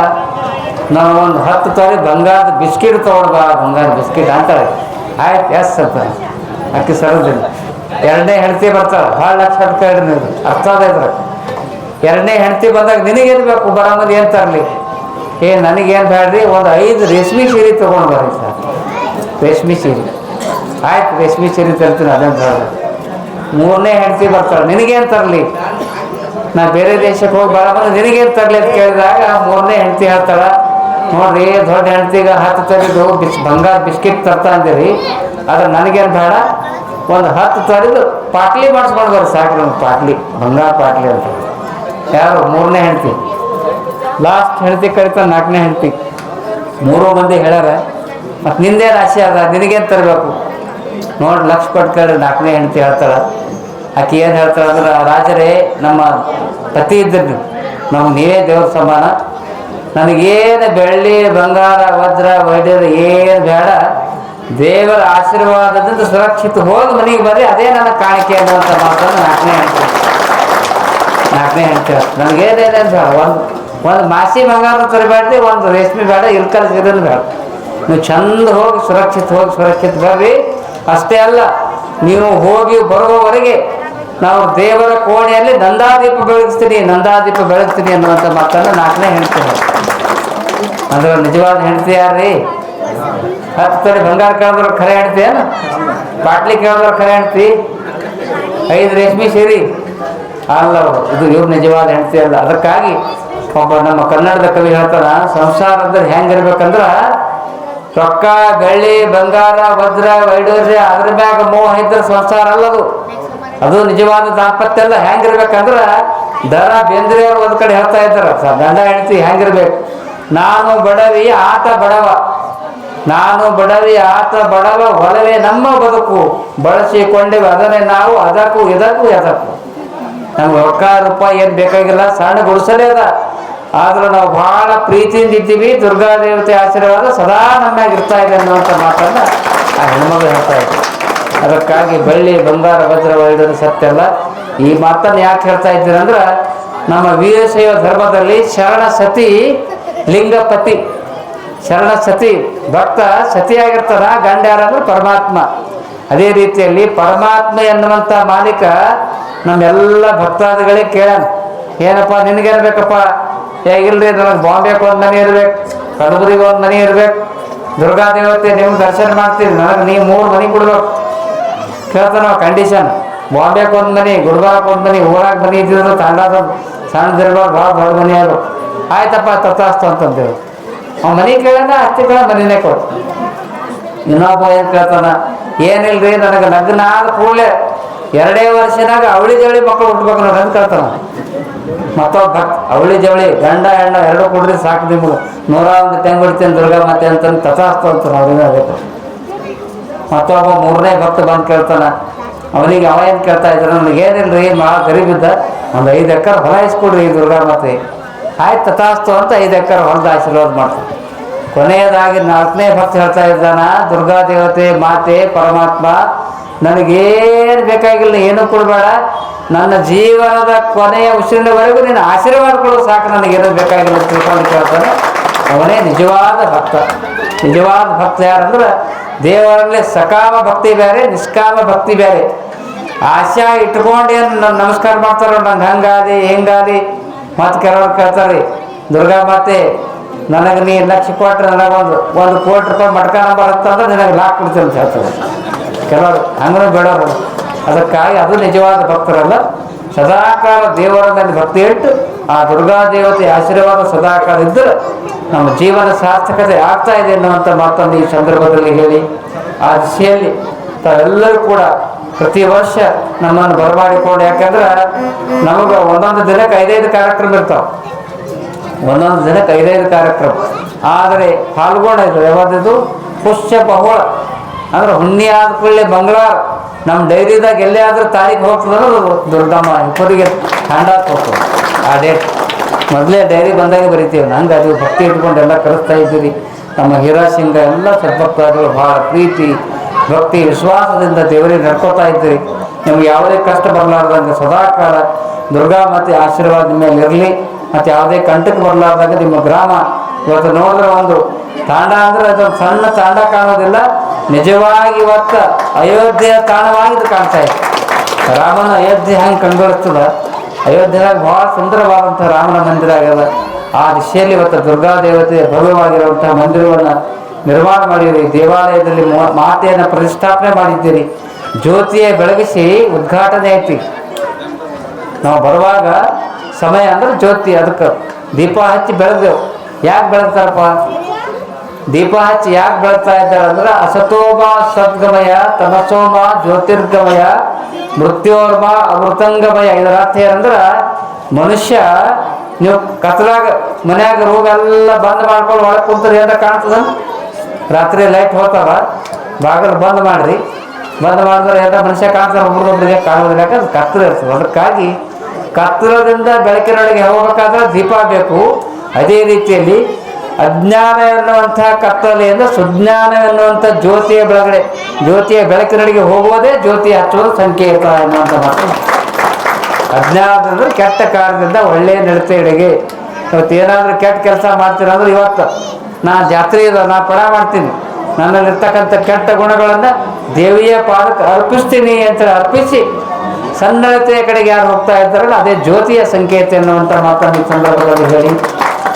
ನಾವು ಒಂದು 10 ತೊಲೆ ಬಂಗಾರದ ಬಿಸ್ಕಿಟ್ ತೊಗೊಳ್ಬಾ, ಬಂಗಾರದ ಬಿಸ್ಕಿಟ್ ಅಂತಾರೆ. ಆಯ್ತು, ಎಸ್ ಅಂತ ಅಕ್ಕಿ ಸರೋದಿಲ್ಲ. 2ನೇ ಹೆಂಡತಿ ಬರ್ತಾಳೆ. ಭಾಳ ಲಕ್ಷ ರೂಪಾಯಿ ನೀವು ಅರ್ಥ ಅದ ಇದ್ರೆ. 2ನೇ ಹೆಂಡತಿ ಬಂದಾಗ ನಿನಗೇನು ಬೇಕು, ಬರೋ ಮುಂದೆ ಏನು ತರಲಿ? ನನಗೇನು ಬೇಡ್ರಿ, ಒಂದು 5 ರೇಷ್ಮೆ ಸೀರೆ ತೊಗೊಂಡು ಬರ್ರಿ ಸರ್. ರೇಷ್ಮೆ ಸೀರೆ. ಆಯ್ತು, ರೇಷ್ಮೆ ಸೀರೆ ತರ್ತೀನಿ, ಅದೇನು ಬೇಡ. 3ನೇ ಹೆಂಡತಿ ಬರ್ತಾಳೆ. ನಿನಗೇನು ತರಲಿ? ನಾ ಬೇರೆ ದೇಶಕ್ಕೆ ಹೋಗಿ ಬರೋ ಮುಂದೆ ನಿನಗೇನು ತರಲಿ ಅಂತ ಕೇಳಿದಾಗ 3ನೇ ಹೆಂಡತಿ ಹೇಳ್ತಾಳೆ, ನೋಡ್ರಿ, ದೊಡ್ಡ ಹೆಂಡತಿಗೆ 10 ತೊಲೆದು ಬಂಗಾರ ಬಿಸ್ಕಿಟ್ ತರ್ತಾ ಅಂದಿರಿ, ಆದ್ರೆ ನನಗೇನು ಬೇಡ, ಒಂದು 10 ತೊಲೆದು ಪಾಟ್ಲಿ ಮಾಡಿಸ್ಕೊಂಡು ಬರ್ರಿ ಸಾಕ್ರಿ. ಒಂದು ಪಾಟ್ಲಿ, ಬಂಗಾರ ಪಾಟ್ಲಿ ಅಂತ. ಯಾರು? 3ನೇ ಹೆಂಡತಿ. ಲಾಸ್ಟ್ ಹೆಂಡತಿ ಕರಿತಾನೆ 4ನೇ ಹೆಂಡತಿ. 3 ಮಂದಿ ಹೇಳ್ಯಾರ, ಮತ್ತು ನಿಂದೇನು ಆಸೆ ಅದ, ನಿನಗೇನು ತರಬೇಕು? ನೋಡಿ, ಲಕ್ಷ ಕೊಟ್ಟು ಕೇಳ್ರಿ. 4ನೇ ಹೆಂಡತಿ ಹೇಳ್ತಾಳೆ. ಆಕೆ ಏನು ಹೇಳ್ತಾಳೆ ಅಂದ್ರೆ, ರಾಜರೇ, ನಮ್ಮ ಪತಿ ಇದ್ದರು, ನಮ್ಗೆ ನೀವೇ ದೇವ್ರ ಸಮಾನ. ನನಗೇನು ಬೆಳ್ಳಿ ಬಂಗಾರ ವಜ್ರ ವೈಢ್ಯರ ಏನು ಬೇಡ, ದೇವರ ಆಶೀರ್ವಾದದಿಂದ ಸುರಕ್ಷಿತ ಹೋಗಿ ಮನೆಗೆ ಬರ್ರಿ, ಅದೇ ನನ್ನ ಕಾಣಿಕೆ ಅನ್ನುವಂಥ ಮಾತನ್ನು 4ನೇ ಹೆಂಡತಿ ನನಗೇನೇನೇನು ಬೇಡ, ಒಂದು ಮಾಸಿ ಬಂಗಾರ ತರಬೇಡ್ರಿ, ಒಂದು ರೇಷ್ಮೆ ಬೇಡ, ಇಲ್ಕಲ್ ಸೀರೆನೂ ಬೇಡ, ನೀವು ಚಂದ ಹೋಗಿ ಸುರಕ್ಷಿತ ಬರ್ರಿ. ಅಷ್ಟೇ ಅಲ್ಲ, ನೀವು ಹೋಗಿ ಬರುವವರೆಗೆ ನಾವು ದೇವರ ಕೋಣೆಯಲ್ಲಿ ನಂದಾದೀಪ ಬೆಳಗ್ತೀನಿ ಅನ್ನುವಂಥ ಮಾತನ್ನು 4ನೇ ಹೆಂಡತಿ. ಅಂದ್ರೆ ನಿಜವಾದ ಹೆಂಡತಿ ಯಾರ್ರಿ? 10 ತೊಲೆ ಬಂಗಾರ ಕೇಳಿದ್ರು ಖರೆ ಹೆಂಡತಿ ಏನು? ಪಾಟ್ಲಿ ಕೇಳಿದ್ರು ಖರೆ ಹೆಂಡತಿ? 5 ರೇಷ್ಮೆ ಸೀರೆ ಅಲ್ಲ, ಇದು ಇವ್ರು ನಿಜವಾದ ಹೆಂಡತಿ ಅಲ್ಲ. ಅದಕ್ಕಾಗಿ ಒಬ್ಬ ನಮ್ಮ ಕನ್ನಡದ ಕವಿ ಹೇಳ್ತಾನ, ಸಂಸಾರದಲ್ಲಿ ಹೆಂಗಿರ್ಬೇಕಂದ್ರೆ, ರೊಕ್ಕ ಬೆಳ್ಳಿ ಬಂಗಾರ ವಜ್ರ ವೈಡೂರ್ಯ ಅದ್ರ ಮ್ಯಾಗ ಮೋಹ ಇದ್ರೆ ಸಂಸಾರ ಅಲ್ಲದು. ಅದು ನಿಜವಾದ ದಾಂಪತ್ಯ ಅಲ್ಲ. ಹೆಂಗಿರ್ಬೇಕಂದ್ರೆ ದರ ಬೇಂದ್ರೆಯವರು ಒಂದ್ ಕಡೆ ಹೇಳ್ತಾ ಇದ್ದಾರೆ, ಗಂಡ ಹೆಂಡತಿ ಹೆಂಗಿರ್ಬೇಕು, ನಾನು ಬಡವಿ ಆತ ಬಡವ, ನಾನು ಬಡವಿ ಆತ ಬಡವ, ಒಲವೇ ನಮ್ಮ ಬದುಕು, ಬಳಸಿಕೊಂಡೇವೆ ಅದನ್ನೇ ನಾವು ಅದಕ್ಕೂ ಇದಕ್ಕೂ ಎದಕ್ಕೂ. ನಮ್ಗೆ ರೊಕ್ಕ ರೂಪಾಯಿ ಏನು ಬೇಕಾಗಿಲ್ಲ, ಸಣ್ಣ ಗುಡಿಸಲೇ ಅದ, ಆದ್ರೂ ನಾವು ಬಹಳ ಪ್ರೀತಿಯಿಂದ ಇದ್ದೀವಿ. ದುರ್ಗಾ ದೇವತೆ ಆಶೀರ್ವಾದ ಸದಾ ನಮ್ಮಾಗ ಇರ್ತಾ ಇದೆ ಅನ್ನುವಂಥ ಮಾತನ್ನ ಆ ಹೆಣ್ಮಗಳು ಹೇಳ್ತಾ ಇದ್ವಿ. ಅದಕ್ಕಾಗಿ ಬೆಳ್ಳಿ ಬಂಗಾರ ವಜ್ರ ವೈಡೂರ್ಯ ಸತ್ಯ ಅಲ್ಲ. ಈ ಮಾತನ್ನು ಯಾಕೆ ಹೇಳ್ತಾ ಇದ್ದೀರಿ ಅಂದ್ರೆ, ನಮ್ಮ ವೀರಶೈವ ಧರ್ಮದಲ್ಲಿ ಶರಣ ಸತಿ ಲಿಂಗಪತಿ, ಶರಣ ಸತಿ ಭಕ್ತ ಸತಿಯಾಗಿರ್ತಾರ, ಗಂಡ ಯಾರಂದ್ರೆ ಪರಮಾತ್ಮ. ಅದೇ ರೀತಿಯಲ್ಲಿ ಪರಮಾತ್ಮ ಎನ್ನುವಂಥ ಮಾಲೀಕ ನಮ್ಮೆಲ್ಲ ಭಕ್ತಾದಿಗಳಿಗೆ ಕೇಳೋಣ, ಏನಪ್ಪ ನಿನಗೇನು ಬೇಕಪ್ಪ? ಹೇಗಿಲ್ರಿ, ನನಗೆ ಬಾಂಬೆಗೆ ಒಂದು ಮನೆ ಇರ್ಬೇಕು, ಕಲಬುರಗಿಗೆ ಒಂದು ಮನೆ ಇರ್ಬೇಕು, ದುರ್ಗಾ ದೇವತೆ ನಿಮ್ಗೆ ದರ್ಶನ ಮಾಡ್ತೀನಿ, ನನಗೆ ನೀವು 3 ಮನೆ ಕೊಡ್ಬೇಕು ಕೇಳ್ತಾನ ಕಂಡೀಷನ್. ಬಾಂಬೆಗೆ ಒಂದು ಮನೆ, ಗುಲ್ಬರ್ಗಕ್ಕೆ ಒಂದು ಮನೆ, ಊರಾಗ ಮನೆ ಇದ್ದಿದ್ರು, ತಾಂಡಾದ ಸಣ್ಣದಿರ್ಬಾರ್ದು, ಭಾಳ ದೊಡ್ಡ ಮನೆ ಅದು. ಆಯ್ತಪ್ಪ ತತ್ತಾಸ್ತು ಅಂತಂದೇವು. ಅವ್ನು ಮನೆ ಕೇಳಂಗ ಹತ್ತಿಗಳ ಮನೆಯೇ ಕೊಡು. ಇನ್ನೊಬ್ಬ ಏನು ಕೇಳ್ತಾನ, ಏನಿಲ್ರಿ ನನಗೆ ಲಗ್ನ ಆದ ಕೂಡಲೇ 2 ವರ್ಷನಾಗ ಅವಳಿ ಜವಳಿ ಮಕ್ಕಳು ಹುಟ್ಬೇಕು ನೋಡಿ ಅಂತ ಕೇಳ್ತಾನ. ಮತ್ತೊಬ್ಬ ಭಕ್ತ ಅವಳಿ ಜವಳಿ ಗಂಡ ಹೆಣ್ಣ 2 ಕೊಡ್ರಿ ಸಾಕು, ನಿಮ್ಗೆ 101 ಟೈಮ್ ಬಿಡ್ತೀನಿ ದುರ್ಗಾ ಮಾತೆ ಅಂತಂದು ತಥಾಸ್ತು ಅಂತಾನ. ಅವ್ರಿಗೆ ಬೇಕು. ಮತ್ತೊಬ್ಬ 3ನೇ ಭಕ್ತ ಬಂದು ಕೇಳ್ತಾನ, ಅವನಿಗೆ ಅವ ಏನು ಕೇಳ್ತಾ ಇದ್ದಾನೆ, ನನಗೆ ಏನಿಲ್ರಿ ಭಾಳ ಗರೀಬಿದ್ದ, ಒಂದು 5 ಎಕರೆ ಹೊಲ ಇಸ್ಕೊಡ್ರಿ ಈ ದುರ್ಗಾ ಮಾತೆ. ಆಯ್ತು ತಥಾಸ್ತು ಅಂತ 5 ಎಕರೆ ಹೊಲದ ಆಶೀರ್ವಾದ ಮಾಡ್ತಾನೆ. ಕೊನೆಯದಾಗಿ 4ನೇ ಭಕ್ತ ಹೇಳ್ತಾ ಇದ್ದಾನ, ದುರ್ಗಾ ದೇವತೆ ಮಾತೆ ಪರಮಾತ್ಮ ನನಗೇನು ಬೇಕಾಗಿಲ್ಲ, ಏನೂ ಕೊಡಬೇಡ, ನನ್ನ ಜೀವನದ ಕೊನೆಯ ಉಸಿರಿನವರೆಗೂ ನೀನು ಆಶೀರ್ವಾದ ಕೊಡು ಸಾಕು, ನನಗೇನೂ ಬೇಕಾಗಿಲ್ಲ ತಿಳ್ಕೊಂಡು ಕೇಳ್ತಾನೆ. ಅವನೇ ನಿಜವಾದ ಭಕ್ತ. ನಿಜವಾದ ಭಕ್ತ ಯಾರಂದ್ರೆ, ದೇವರಲ್ಲಿ ಸಕಾಮ ಭಕ್ತಿ ಬೇರೆ, ನಿಷ್ಕಾಮ ಭಕ್ತಿ ಬೇರೆ. ಆಶಾ ಇಟ್ಕೊಂಡೇನು ನಮಸ್ಕಾರ ಮಾಡ್ತಾರೋ, ನಂಗೆ ಹಂಗಾದಿ ಹಿಂಗಾದಿ. ಮತ್ತು ಕೆಲವ್ರು ಕೇಳ್ತಾರೆ, ದುರ್ಗಾ ಮಾತೆ ನನಗೆ ನೀ 1 ಲಕ್ಷ ಕೊಟ್ಟರೆ ನನಗೊಂದು 1 ಕೋಟಿ ರೂಪಾಯಿ ಮಟ್ಕ ನಂಬರ್ ಅಂತಂದ್ರೆ ನಿನಗೆ ಲಾಕ್ ಕೊಡ್ತೀನಿ ಅಂತ ಹೇಳ್ತಾರೆ ಕೆಲವರು. ಹಂಗೂ ಬೇಡವರು. ಅದಕ್ಕಾಗಿ ಅದು ನಿಜವಾದ ಭಕ್ತರಲ್ಲ. ಸದಾಕಾಲ ದೇವರ ಮೇಲೆ ಭಕ್ತಿ ಇಟ್ಟು ಆ ದುರ್ಗಾ ದೇವತೆ ಆಶೀರ್ವಾದ ಸದಾಕಾಲ ಇದ್ದರೆ ನಮ್ಮ ಜೀವನ ಸಾರ್ಥಕತೆ ಆಗ್ತಾ ಇದೆ ಎನ್ನುವಂಥ ಮಾತನ್ನು ಈ ಸಂದರ್ಭದಲ್ಲಿ ಹೇಳಿ, ಆ ದಿಶೆಯಲ್ಲಿ ತಾವೆಲ್ಲರೂ ಕೂಡ ಪ್ರತಿ ವರ್ಷ ನಮ್ಮನ್ನು ಬರಮಾಡಿಕೊಂಡು, ಯಾಕಂದ್ರೆ ನಮಗೆ ಒಂದೊಂದು ದಿನಕ್ಕೆ 5-5 ಕಾರ್ಯಕ್ರಮ ಇರ್ತಾವೆ, ಒಂದೊಂದು ದಿನಕ್ಕೆ 5-5 ಕಾರ್ಯಕ್ರಮ. ಆದರೆ ಪಾಲ್ಗೊಂಡ ಇದು ಯಾವ್ದು ಪುಷ್ಯ ಬಹುಳ ಅಂದ್ರೆ ಹುಣ್ಣಿ ಆದ ಕೂಡಲೇ ಮಂಗಳವಾರ ನಮ್ಮ ಡೈರಿದಾಗ ಎಲ್ಲೇ ಆದ್ರೂ ತಾರೀಖು ಹೋಗ್ತದಂದ್ರೆ ದುರ್ಗಮ್ಮ ಇಬ್ಬರಿಗೆ ತಾಂಡಕ್ಕೆ ಹೋಗ್ತದೆ. ಆ ಡೇಟ್ ಮೊದಲೇ ಡೈರಿ ಬಂದಾಗ ಬರಿತೀವಿ. ನಂಗೆ ಅದು ಭಕ್ತಿ ಇಟ್ಕೊಂಡು ಎಲ್ಲ ಕಲಿಸ್ತಾ ಇದ್ದೀರಿ. ನಮ್ಮ ಹೀರಾಸಿಂಗ ಎಲ್ಲ ಸದ್ಭಕ್ತಾದಿಗಳು ಭಾಳ ಪ್ರೀತಿ ಭಕ್ತಿ ವಿಶ್ವಾಸದಿಂದ ದೇವರಿಗೆ ನಡ್ಕೋತಾ ಇದ್ದೀರಿ. ನಿಮ್ಗೆ ಯಾವುದೇ ಕಷ್ಟ ಬರಲಾರ್ದಂಗೆ ಸದಾಕಾಲ ದುರ್ಗಾ ಮಾತೆ ಆಶೀರ್ವಾದ ನಿಮ್ಮ ಮೇಲೆ ಇರಲಿ. ಮತ್ತು ಯಾವುದೇ ಕಂಟಕ್ಕೆ ಬರಲಾರ್ದಾಗ ನಿಮ್ಮ ಗ್ರಾಮ ಇವತ್ತು ನೋಡಿದ್ರೆ ಒಂದು ತಾಂಡ ಅಂದರೆ ಅದೊಂದು ಸಣ್ಣ ತಾಂಡ ಕಾಣೋದಿಲ್ಲ, ನಿಜವಾಗಿ ಇವತ್ತು ಅಯೋಧ್ಯೆಯ ತಾಣವಾಗಿ ಇದು ಕಾಣ್ತಾ ಇದೆ. ರಾಮನ ಅಯೋಧ್ಯೆ ಹೆಂಗೆ ಕಂಡುಬರ್ತದ, ಅಯೋಧ್ಯೆಯಾಗ ಭಾಳ ಸುಂದರವಾದಂಥ ರಾಮನ ಮಂದಿರ ಆಗ್ಯದ. ಆ ದಿಶೆಯಲ್ಲಿ ಇವತ್ತು ದುರ್ಗಾ ದೇವತೆ ಭವ್ಯವಾಗಿರುವಂಥ ಮಂದಿರವನ್ನು ನಿರ್ಮಾಣ ಮಾಡಿರಿ. ದೇವಾಲಯದಲ್ಲಿ ಮಾತೆಯನ್ನು ಪ್ರತಿಷ್ಠಾಪನೆ ಮಾಡಿದ್ದೀರಿ. ಜ್ಯೋತಿಯ ಬೆಳಗಿಸಿ ಉದ್ಘಾಟನೆ ಐತಿ. ನಾವು ಬರುವಾಗ ಸಮಯ ಅಂದ್ರೆ ಜ್ಯೋತಿ, ಅದಕ್ಕೆ ದೀಪ ಹಚ್ಚಿ ಬೆಳೆದೆವು. ಯಾಕೆ ಬೆಳೆತಾರಪ್ಪ ದೀಪ ಹಚ್ಚಿ ಯಾಕೆ ಬೆಳಗ್ತಾ ಇದ್ದಾರೆ ಅಂದ್ರೆ, ಅಸತೋಮ ಸದ್ಗಮಯ ತಮಸೋಮ ಜ್ಯೋತಿರ್ಗಮಯ ಮೃತ್ಯೋರ್ಮ ಅಮೃತಂಗಮಯ. ಇದರ ಅರ್ಥ ಏನಂದ್ರೆ, ಮನುಷ್ಯ ನೀವು ಕತ್ಲಾಗ ಮನ್ಯಾಗ ರೋಗ ಎಲ್ಲ ಬಂದ್ ಮಾಡ್ಕೊಂಡು ಒಳಗೆ ಕುಂತ್ರೆ ಏನಾರ ಕಾಣ್ತದ? ರಾತ್ರಿ ಲೈಟ್ ಹೋಗ್ತಾವ, ಬಾಗಿಲು ಬಂದ್ ಮಾಡ್ರಿ. ಬಂದ್ ಮಾಡಿದ್ರೆ ಎಲ್ಲ ಮನುಷ್ಯ ಕಾಣ್ತಾರೆ, ಒಬ್ರೊಬ್ರಿಗೆ ಕಾಣೋದಿಲ್ಲ, ಯಾಕಂದ್ರೆ ಕತ್ತಲ ಇರ್ತದೆ. ಅದಕ್ಕಾಗಿ ಕತ್ತಲದಿಂದ ಬೆಳಕಿನೊಳಗೆ ಹೋಗ್ಬೇಕಾದ್ರೆ ದೀಪ ಬೇಕು. ಅದೇ ರೀತಿಯಲ್ಲಿ ಅಜ್ಞಾನ ಎನ್ನುವಂಥ ಕತ್ತಲೆಯಿಂದ ಸುಜ್ಞಾನ ಎನ್ನುವಂಥ ಜ್ಯೋತಿಯ ಬೆಳಗಡೆ, ಜ್ಯೋತಿಯ ಬೆಳಕಿನೊಳಗೆ ಹೋಗುವುದೇ ಜ್ಯೋತಿ ಹಚ್ಚುವುದು ಸಂಕೇತ ಎನ್ನುವಂಥ ಮಾತು. ಅಜ್ಞಾನದಿಂದ ಕೆಟ್ಟ ಕಾರ್ಯದಿಂದ ಒಳ್ಳೆಯ ನಡತೆಯಡೆಗೆ. ಇವತ್ತೇನಾದ್ರೂ ಕೆಟ್ಟ ಕೆಲಸ ಮಾಡ್ತೀನಿ ಅಂದ್ರೆ, ಇವತ್ತು ನಾ ಜಾತ್ರೆ ಇದೆ, ನಾ ಪಡ ಮಾಡ್ತೀನಿ, ನನ್ನಲ್ಲಿರ್ತಕ್ಕಂಥ ಕೆಟ್ಟ ಗುಣಗಳನ್ನು ದೇವಿಯ ಪಾದಕ್ಕೆ ಅರ್ಪಿಸ್ತೀನಿ ಅಂತೇಳಿ ಅರ್ಪಿಸಿ ಸನ್ನಡತೆಯ ಕಡೆಗೆ ಯಾರು ಹೋಗ್ತಾ ಇದ್ದಾರಲ್ಲ, ಅದೇ ಜ್ಯೋತಿಯ ಸಂಕೇತ ಎನ್ನುವಂಥ ಮಾತನ್ನು ಈ ಸಂದರ್ಭದಲ್ಲಿ ಹೇಳಿ,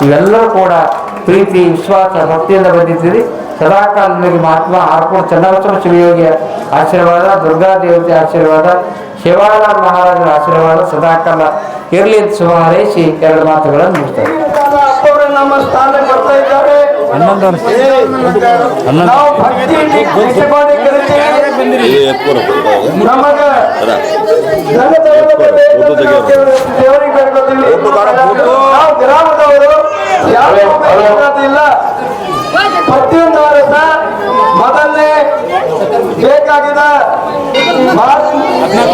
ಇವೆಲ್ಲರೂ ಕೂಡ ಪ್ರೀತಿ ವಿಶ್ವಾಸ ಭಕ್ತಿಯಿಂದ ಬಂದಿದ್ದೀರಿ. ಸದಾಕಾಲ ನಿಮಗೆ ಮಹಾತ್ಮ ಆರ್ಕೋಡ್ ಚನ್ನಬಸವ ಶಿವಯೋಗಿಯ ಆಶೀರ್ವಾದ, ದುರ್ಗಾ ದೇವತೆ ಆಶೀರ್ವಾದ, ಶಿವಾಲಾಲ್ ಮಹಾರಾಜರ ಆಶೀರ್ವಾದ ಸದಾಕಾಲ ಇರಲಿ ಅಂತ ಶುಭ ಹಾರೈಸಿ 2 ಮಾತುಗಳನ್ನು ಮುಗಿಸ್ತಾರೆ. ನಮ್ಮ ಸ್ಥಾನಕ್ಕೆ ಬರ್ತಾ ಇದ್ದಾರೆ. 11 ವರ್ಷ ನಾವು ಭಕ್ತಿಯಲ್ಲಿ ನಮಗೆ ದೇವರಿಗೆ ಬೇಡ್ಕೊತೀವಿ. ನಾವು ಗ್ರಾಮದವರು ಯಾವ ಇಲ್ಲ, ಪ್ರತಿಯೊಂದು ವರ್ಷ ಮೊದಲನೇ ಬೇಕಾಗಿದ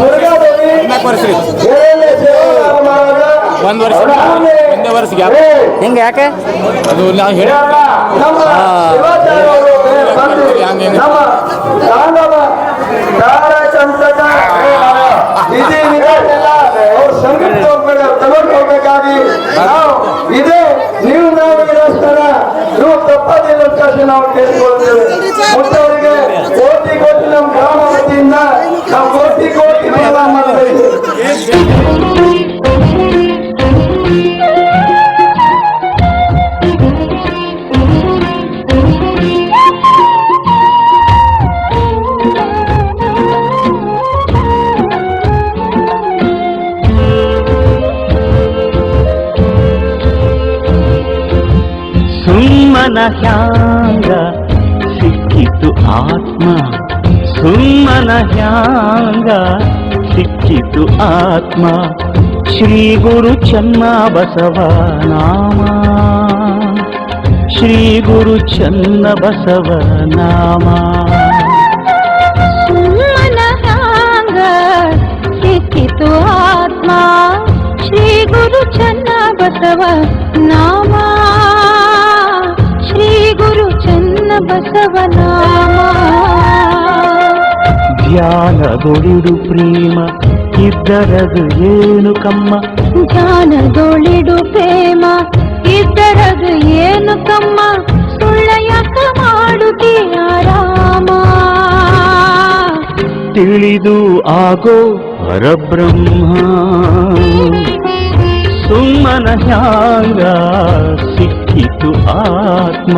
ದುರ್ಗಾದೇವಿ ಒಂದು ವರ್ಷ ಒಂದೇ ವರ್ಷ ಗ್ಯಾಪ್ ಹಿಂಗೆ ಯಾಕೆ ಅದು ನಾವು ಹೇಳಿ ನಮ್ಮ ಶಿವಾಚಾರ್ಯವರು ನಮ್ಮ ತಾಂಡವ ಕಾರ್ಯತಂತ್ರದ ವಿಧಿ ವಿಧಾನೆಲ್ಲ ಅವ್ರು ಸಂಘಟಿತ ತಗೊಂಡು ಹೋಗ್ಬೇಕಾಗಿ ನಾವು ಇದೇ ನೀವು ನಾವು ಇರೋಸ್ತರ ನೀವು ತಪ್ಪದಿಲ್ಲ ಅಂತ ನಾವು ಕೇಳಿಕೊಳ್ತೇವೆ. ಮುಟ್ಟವರಿಗೆ ಕೋಟಿ ಕೋಟಿ ನಮ್ಮ ಗ್ರಾಮ ವತಿಯಿಂದ ನಾವು ಕೋಟಿ ಕೋಟಿ ಮೇಳ ಮಾಡಬೇಕು. ಸುಮ್ಮನ ಹ್ಯಾಂಗ ಸಿಕ್ಕಿತು ಆತ್ಮ, ಸುಮ್ಮನ ಹ್ಯಾಂಗ ಸಿಕ್ಕಿತು ಆತ್ಮ, ಶ್ರೀ ಗುರು ಚನ್ನ ಬಸವ ನಾಮ, ಶ್ರೀ ಗುರು ಚನ್ನ ಬಸವ ನಾಮ. ಸುಮ್ಮನ ಹ್ಯಾಂಗ ಸಿಕ್ಕಿತು ಆತ್ಮ, ಶ್ರೀ ಗುರು ಚನ್ನ ಬಸವ ನಾಮ, ಶ್ರೀ ಗುರು ಚನ್ನ ಬಸವ ನಾಮ. ಧ್ಯಾನದೊಳಿಡು ಪ್ರೇಮ ಇದ್ದರದು ಏನು ಕಮ್ಮ, ಧ್ಯಾನದೊಳಿಡು ಪ್ರೇಮ ಇದ್ದರದು ಏನು ಕಮ್ಮ, ಸುಳ್ಳ ಯಾಕ ಮಾಡುತ್ತೀ ಆರಾಮ. ತಿಳಿದು ಆಗೋ ಪರಬ್ರಹ್ಮ, ಸುಮ್ಮನ ಹ್ಯಾಂಗ ಸಿಕ್ಕಿತು ಆತ್ಮ,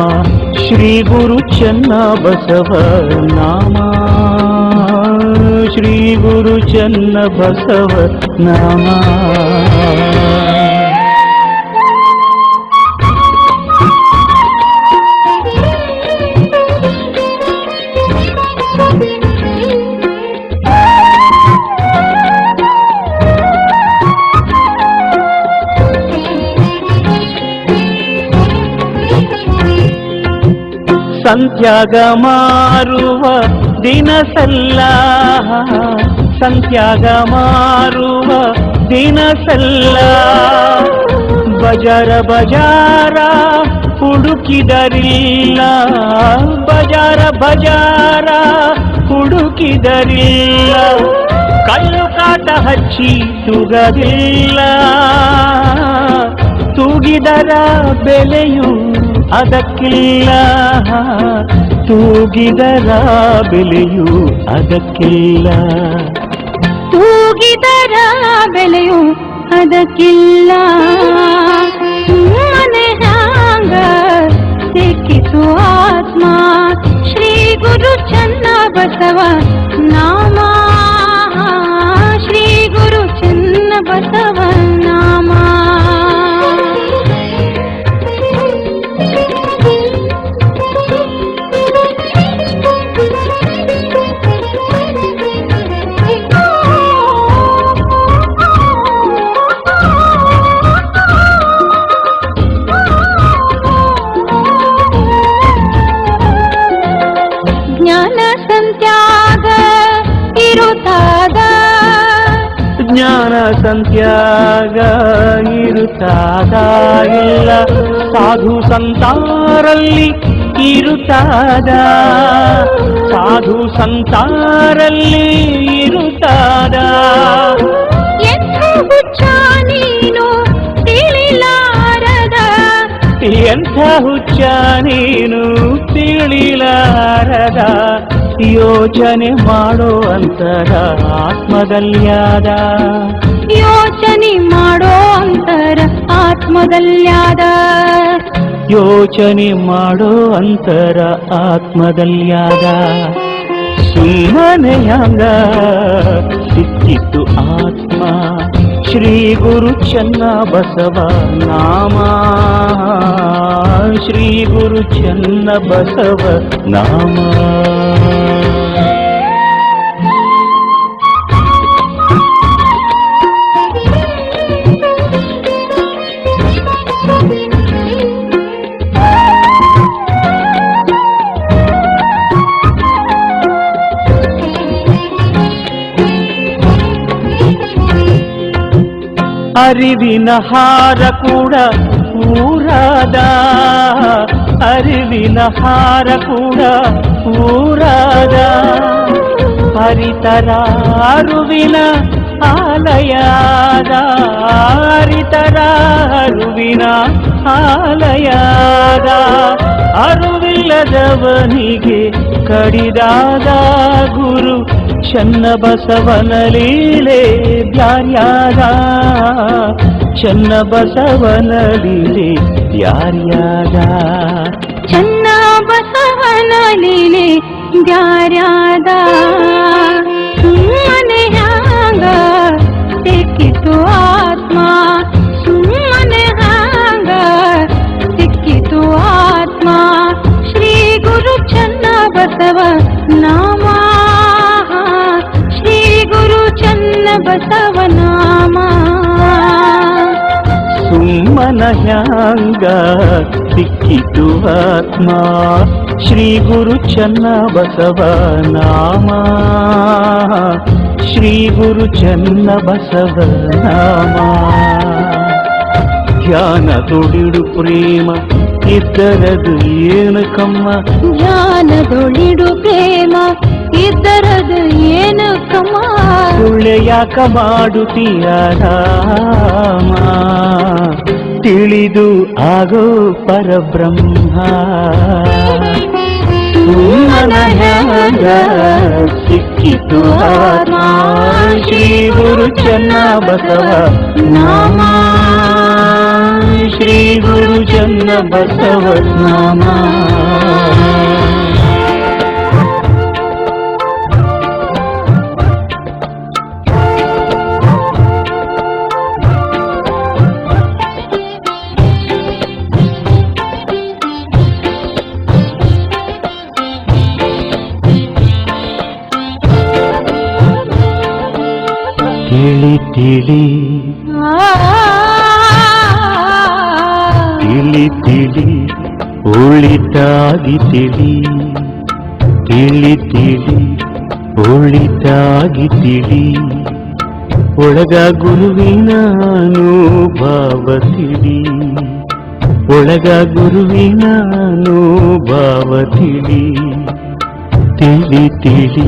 ಶ್ರೀ ಗುರು ಚನ್ನ ಬಸವ ನಾಮ, ಶ್ರೀ ಗುರು ಚನ್ನ ಬಸವ ನಾಮ. ಸಂತ್ಯಾಗ ಮಾರುವ ದಿನಸಲ್ಲ, ಸಂತ್ಯಾಗ ಮಾರುವ ದಿನಸಲ್ಲ, ಬಜಾರ ಬಜಾರ ಹುಡುಕಿದರಿಲ್ಲ, ಬಜಾರ ಬಜಾರ ಹುಡುಕಿದರಿಲ್ಲ, ಕಲ್ಲು ಕಾಟ ಹಚ್ಚಿ ತುಗದಿಲ್ಲ, ತೂಗಿದರ ಬೆಲೆಯು ಅದಕ್ಕಿಲ್ಲ, ತೂಗಿದರ ಬೆಲೆಯು ಅದಕ್ಕಿಲ್ಲ, ತೂಗಿದರ ಬೆಲೆಯು ಅದಕ್ಕಿಲ್ಲ. ಸುಮ್ಮನೆ ಹ್ಯಾಂಗ ಸಿಕ್ಕಿತು ಆತ್ಮ, ಶ್ರೀ ಗುರು ಚನ್ನ ಬಸವ ನಾಮ, ಶ್ರೀ ಗುರು ಚನ್ನ ಬಸವ ನಾಮ. ಜ್ಞಾನ ಸಂತ್ಯಾಗ ಇರುತ್ತಾದ, ಜ್ಞಾನ ಸಂತ್ಯಾಗ ಇರುತ್ತಾದ, ಇಲ್ಲ ಸಾಧು ಸಂತಾರಲ್ಲಿ ಇರುತ್ತಾದ, ಸಾಧು ಸಂತಾರಲ್ಲಿ ಇರುತ್ತಾದ. ಎಂಥ ಹುಚ್ಚ ನೀನು ತಿಳಿಲಾರದ, ಎಂಥ ಹುಚ್ಚ ನೀನು ತಿಳಿಲಾರದ, ಯೋಚನೆ ಮಾಡೋ ಅಂತರ ಆತ್ಮದಲ್ಯಾದ, ಯೋಚನೆ ಮಾಡೋ ಅಂತರ ಆತ್ಮದಲ್ಯಾದ, ಯೋಚನೆ ಮಾಡೋ ಅಂತರ ಆತ್ಮದಲ್ಯಾದ. ಸುಮ್ಮನೆ ಹ್ಯಾಂಗ ಸಿಕ್ಕಿತು ಆತ್ಮ, ಶ್ರೀ ಗುರು ಚನ್ನ ಬಸವ ನಾಮ, ಶ್ರೀ ಗುರು ಚನ್ನ ಬಸವ ನಾಮ. ಅರಿವಿನ ಹಾರ ಕೂಡ ಊರಾದ, ಅರಿವಿನ ಹಾರ ಕೂಡ ಊರಾದ, ಹರಿತರ ಅರುವಿನ ಆಲಯಾದ, ಹರಿತರ ಅರುವಿನ ಆಲಯಾದ, ಅರುವಿಲ್ಲದವನಿಗೆ ಕಡಿದಾದ ಗುರು ಚನ್ನಬಸವನ ಲೀಲೆ ಬ್ಯಾರ್ಯಾದ, ಚನ್ನಬಸವನ ಲೀಲೆ ಬ್ಯಾರ್ಯಾದ, ಚನ್ನಬಸವನ ಲೀಲೆ ಬ್ಯಾರ್ಯಾದ. ಸುಮ್ಮನೆ ಹ್ಯಾಂಗ ಸಿಕ್ಕಿತು ಆತ್ಮ, ಸುಮ್ಮನೆ ಹ್ಯಾಂಗ ಸಿಕ್ಕಿತು ಆತ್ಮ, ಶ್ರೀ ಗುರು ಚನ್ನಬಸವ ನಾಮ, ಶ್ರೀ ಗುರು ಚನ್ನಬಸವ ನಾಮ. ಸುಮ್ಮನ ಹ್ಯಾಂಗ ಸಿಕ್ಕಿತು ಆತ್ಮ, ಶ್ರೀ ಗುರು ಚನ್ನಬಸವ ನಾಮ, ಶ್ರೀ ಗುರು ಚನ್ನಬಸವ ನಾಮ. ಧ್ಯಾನ ತೊಡಿಡು ಪ್ರೇಮ ಇದ್ದರದು ಏನು ಕಮ್ಮ, ಧ್ಯಾನದೊಳಿಡು ಪ್ರೇಮ ಇದ್ದರದು ಏನು ಕಮ್ಮ, ಸುಳ್ಳೆ ಯಾಕ ಮಾಡುತ್ತೀಯ ರಾಮ, ತಿಳಿದು ಆಗೋ ಪರಬ್ರಹ್ಮ. ಸುಮ್ಮನ ಹ್ಯಾಂಗ ಸಿಕ್ಕಿತು ಆತ್ಮ, ಶ್ರೀ ಗುರು ಚನ್ನಬಸವ ನಾಮ, ಶ್ರೀ ಗುರು ಚನ್ನಬಸವ ನಾಮ. ತಿಳಿ ತಿಳಿ ತಿಳಿ ತಿಳಿ ಒಳಿತಾಗಿ ತಿಳಿ, ತಿಳಿ ತಿಳಿ ಒಳಿತಾಗಿ ತಿಳಿ, ಒಳಗ ಗುರುವಿನ ಅನುಭವ ತಿಳಿ, ಒಳಗ ಗುರುವಿನ ಅನುಭವ ತಿಳಿ, ತಿಳಿ ತಿಳಿ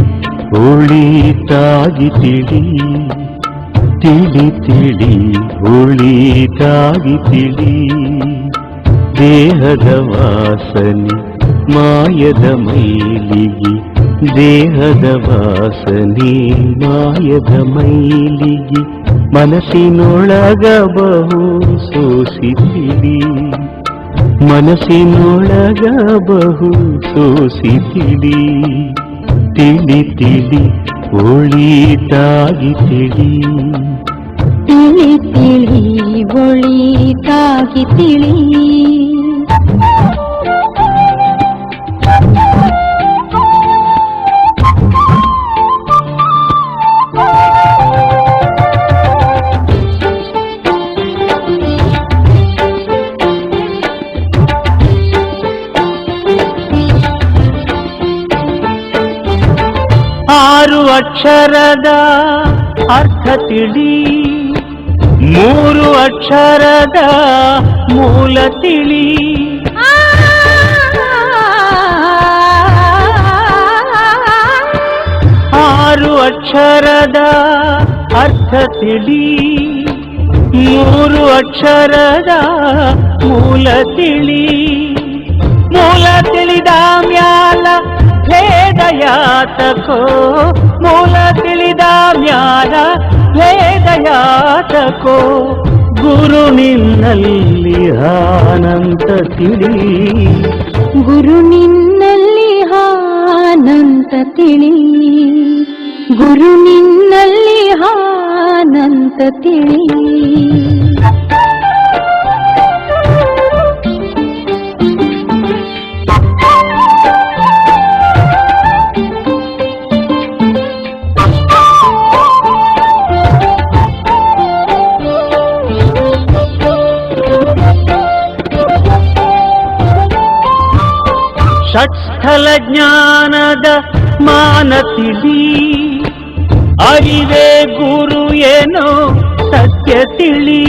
ಒಳಿತಾಗಿ ತಿಳಿ, ತಿಳಿ ತಿಳಿ ಒಳಿತಾಗಿ ತಿಳಿ. ದೇಹದ ವಾಸನೆ ಮಾಯದ ಮೈಲಿಗೆ, ದೇಹದ ವಾಸನೆ ಮಾಯದ ಮೈಲಿಗೆ, ಮನಸ್ಸಿನೊಳಗ ಬಹು ಸೋಸಿತಿಳಿ, ಮನಸ್ಸಿನೊಳಗ ಬಹು ಸೋಸಿತಿಳಿ, ತಿಳಿ ತಿಳಿ ಒಳಿತಾಗಿ ತಿಳಿ, ತಿಳಿ ತಿಳಿ ಒಳಿತಾಗಿ ತಿಳಿ. ಆರು ಅಕ್ಷರದ ಅರ್ಥ ತಿಳಿ, ಮೂರು ಅಕ್ಷರದ ಮೂಲ ತಿಳಿ, ಆರು ಅಕ್ಷರದ ಅರ್ಥ ತಿಳಿ, ಮೂರು ಅಕ್ಷರದ ಮೂಲ ತಿಳಿ, ಮೂಲ ತಿಳಿದ ಮ್ಯಾಲ ಭೇದ ಯಾತಕೋ, ಮೂಲ ತಿಳಿದ ಮ್ಯಾಲ ಭೇದ ಯಾತಕೋ, ಗುರು ನಿನ್ನಲ್ಲಿ ಆನಂತ ತಿಳಿ, ಗುರು ನಿನ್ನಲ್ಲಿ ಆನಂತ ತಿಳಿ, ಗುರು ನಿನ್ನಲ್ಲಿ ಆನಂತ ತಿಳಿ. ಷಟ್ಸ್ಥಲ ಜ್ಞಾನದ ಮಾನ ತಿಳಿ, ಅರಿವೇ ಗುರು ಏನೋ ಸತ್ಯ ತಿಳಿ.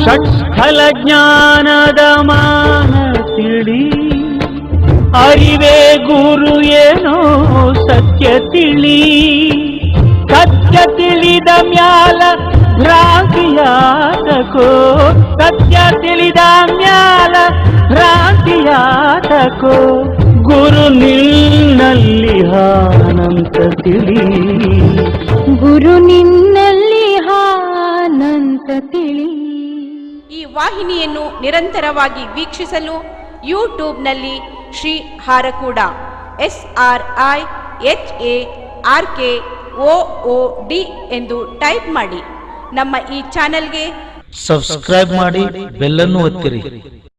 ಷಟ್ಸ್ಥಲ ಜ್ಞಾನದ ಮಾನ ತಿಳಿ. ಅರಿವೇ ಗುರು ಏನೋ ಸತ್ಯ ತಿಳಿ. ಸತ್ಯ ತಿಳಿದ ಮ್ಯಾಲ ಭ್ರಾಂತಿಯಾತಕೋ. ಸತ್ಯ ತಿಳಿದ ಮ್ಯಾಲ ಭ್ರಾಂತಿಯಾತಕೋ. ಗುರು ನಿನ್ನಲ್ಲಿ ಹಾನಂತ ತಿಳಿ. ಗುರು ನಿನ್ನಲ್ಲಿ ಹಾನಂತ ತಿಳಿ. ಈ ವಾಹಿನಿಯನ್ನು ನಿರಂತರವಾಗಿ ವೀಕ್ಷಿಸಲು ಯೂಟ್ಯೂಬ್ನಲ್ಲಿ ಶ್ರೀ ಹಾರಕೂಡ SRIHARKOOD ಎಂದು ಟೈಪ್ ಮಾಡಿ. ನಮ್ಮ ಈ ಚಾನೆಲ್ಗೆ ಸಬ್ಸ್ಕ್ರೈಬ್ ಮಾಡಿ, ಬೆಲ್ಲನ್ನು ಒತ್ತಿರಿ.